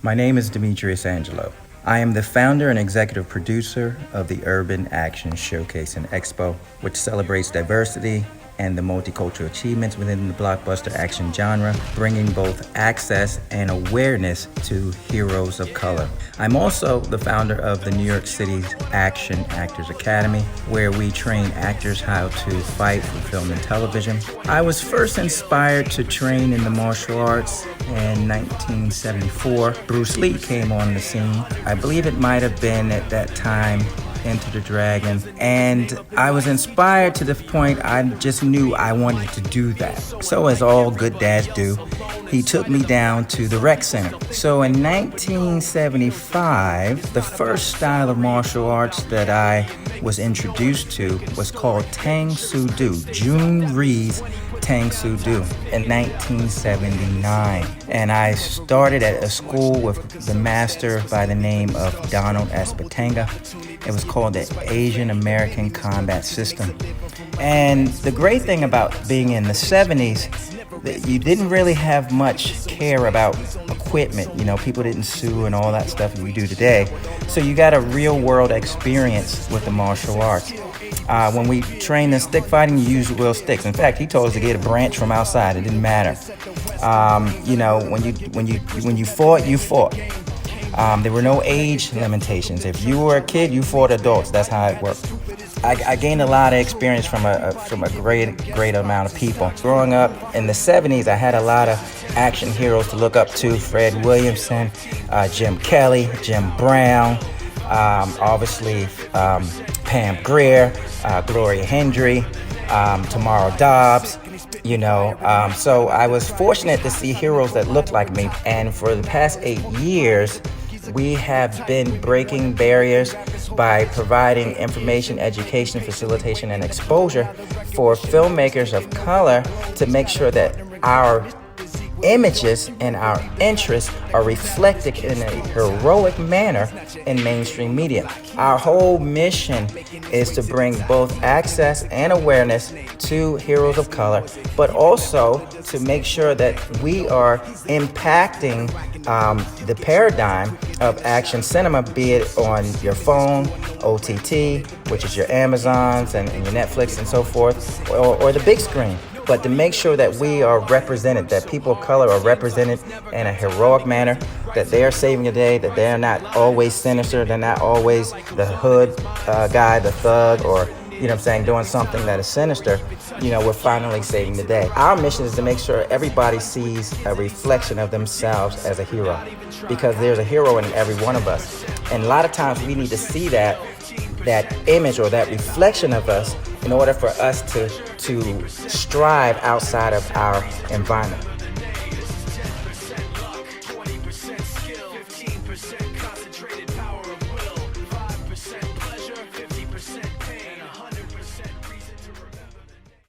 My name is Demetrius Angelo. I am the founder and executive producer of the Urban Action Showcase and Expo, which celebrates diversity and the multicultural achievements within the blockbuster action genre, bringing both access and awareness to heroes of color. I'm also the founder of the New York City's Action Actors Academy, where we train actors how to fight for film and television. I was first inspired to train in the martial arts in 1974. Bruce Lee came on the scene. I believe it might have been at that time Enter the Dragon, and I was inspired to the point I just knew I wanted to do that. So as all good dads do, he took me down to the rec center. So in 1975, the first style of martial arts that I was introduced to was called Tang Soo Do, June Reed's Tang Soo Do in 1979. And I started at a school with the master by the name of Donald Espatanga. It was called the Asian American Combat System. And the great thing about being in the 70s, that you didn't really have much care about equipment. You know, people didn't sue and all that stuff we do today. So you got a real world experience with the martial arts. When we trained in stick fighting, you use real sticks. In fact, he told us to get a branch from outside. It didn't matter. You know, when you fought, you fought. There were no age limitations. If you were a kid, you fought adults. That's how it worked. I gained a lot of experience from a great amount of people. Growing up in the 70s, I had a lot of action heroes to look up to: Fred Williamson, Jim Kelly, Jim Brown, obviously Pam Grier, Gloria Hendry, Tamara Dobbs. You know, so I was fortunate to see heroes that looked like me. And for the past 8 years, we have been breaking barriers by providing information, education, facilitation, and exposure for filmmakers of color to make sure that our images and our interests are reflected in a heroic manner in mainstream media. Our whole mission is to bring both access and awareness to heroes of color, but also to make sure that we are impacting the paradigm of action cinema, be it on your phone, OTT, which is your Amazons and your Netflix and so forth, or the big screen. But to make sure that we are represented, that people of color are represented in a heroic manner, that they are saving the day, that they're not always sinister, they're not always the hood guy, the thug, or, you know what I'm saying, doing something that is sinister. You know, we're finally saving the day. Our mission is to make sure everybody sees a reflection of themselves as a hero, because there's a hero in every one of us. And a lot of times we need to see that image or that reflection of us in order for us to strive outside of our environment.